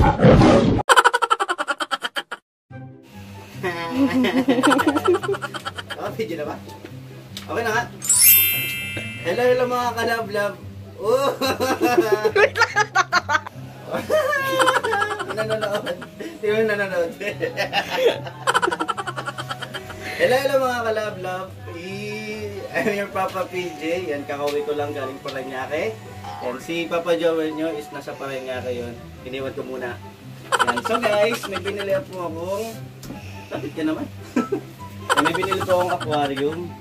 Oh, video na ba? Okay na nga. Hello, hello mga kalab-lab. Oh! Nanonood. Di mo nanonood. Hello, hello mga kalab-lab. I'm your Papa PJ. Yan, kakauwi ko lang galing Parañaque. Yan, si Papa Joel nyo is nasa Parañaque yun. Iniwan ko muna. Yan. So guys, may binili po akong... Lapit ka naman. May binili po akong aquarium.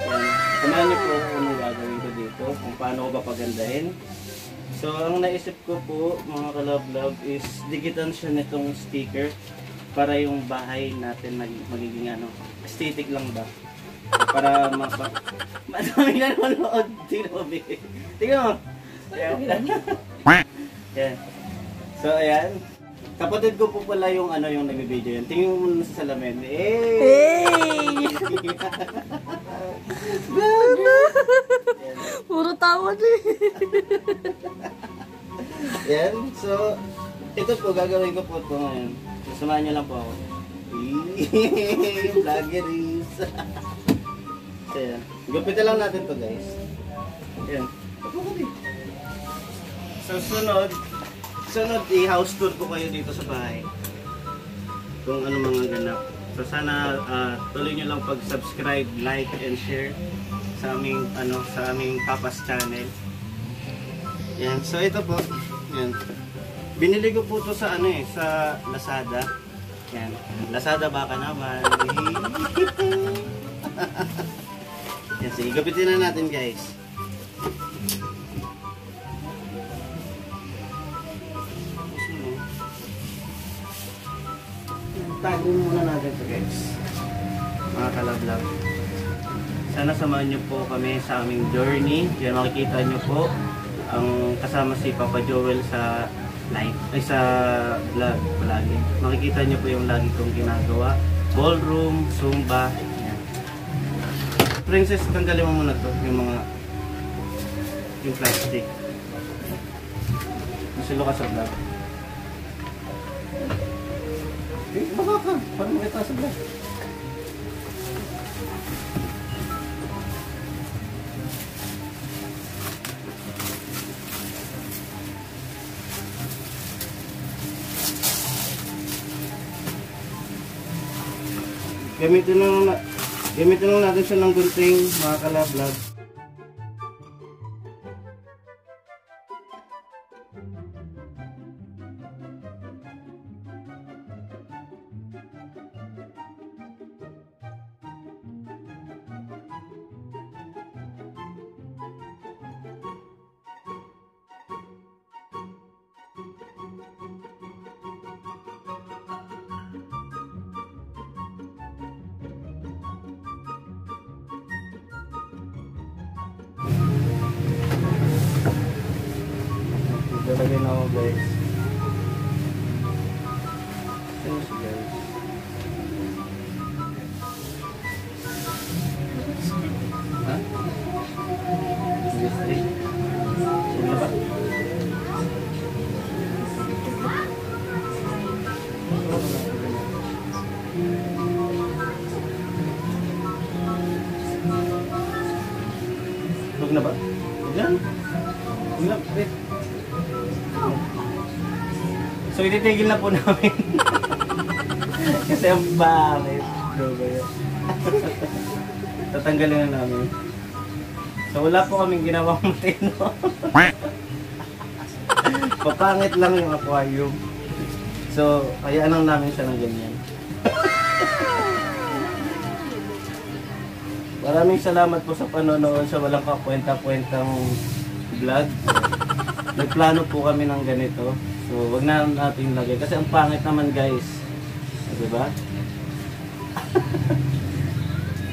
Yan. Samahan niyo po kung anong gagawin ko dito. Kung paano ko papagandahin. So, ang naisip ko po, mga kalab-lab, is digitan siya nitong sticker para yung bahay natin magiging ano, aesthetic lang ba? Para madami na nanonood. Tingnan mo. Yan. So, ayan. Kapatid ko po pala yung ano yung nag-video yan. Tingnan mo sa salamin. Hey! Puro tawa din. Yan. So, ito po, gagawin ko po ito ngayon. Samahan niyo lang po ako. Vloggeries. So, yan. Gupitan lang natin to guys. Yan. So, sunod, i-house tour ko kayo dito sa bahay. Kung ano mga ganap. So, sana tuloy nyo lang pag-subscribe, like, and share sa aming, sa aming Papa's channel. Yan. So, ito po. Yan. Binili ko po ito sa sa Lazada. Yan. Lazada baka naman. Yan. Sige, gapitin na natin guys. Tago muna natin ito guys. Mga kalab-lab. Sana samahan nyo po kami sa aming journey. Diyan makikita nyo po ang kasama si Papa Joel sa live, ay sa vlog palagi. Makikita nyo po yung lagi kong ginagawa. Ballroom, Zumba. Yan. Princess, tanggalin mo muna to yung plastic. Masilo ka sa vlog. Baka ka, parang makita sa vlog. Gamitin lang natin siya ng gunting, mga kalab-lab. Lalagay na ako guys. Thanks guys. Ha? Yes, eh. Sino ba? Huwag na ba? Huwag na? Huwag na? Wait. So, ititigil na po namin. Kasi ang bakit. Tatanggalin na namin. So, wala po kaming ginawang matino. Papangit lang yung aquarium. So, hayaan lang namin siya ng ganyan. Maraming salamat po sa panonood sa walang kakwenta-kwentang vlog. Nagplano po kami ng ganito. So, wag na natin lagay. Kasi ang pangit naman guys. Diba?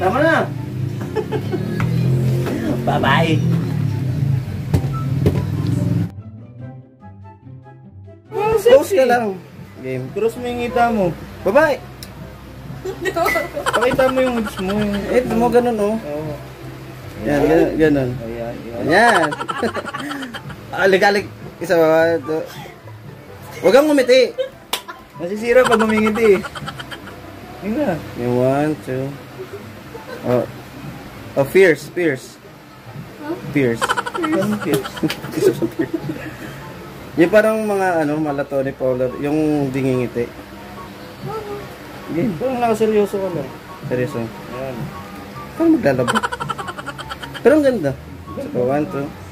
Tama na! Bye-bye! Close ka lang. Game. Cross mo yung ngita mo. Bye-bye! Pakita mo yung lips mo. Ito mo ganun oh. Yan, ganun. Ayan. Alig-alig. Isa ba? Huwag kang ngumiti. Masisira pag humingiti. Yun na. Yung 1, 2. Oh. Oh, fierce. Fierce. Anong cute? Yung parang mga malato ni Paula, yung dingingiti. Game. Parang nakaseryoso ka lang. Seryoso. Ayan. Parang maglalaba. Pero ang ganda. So, 1, 2.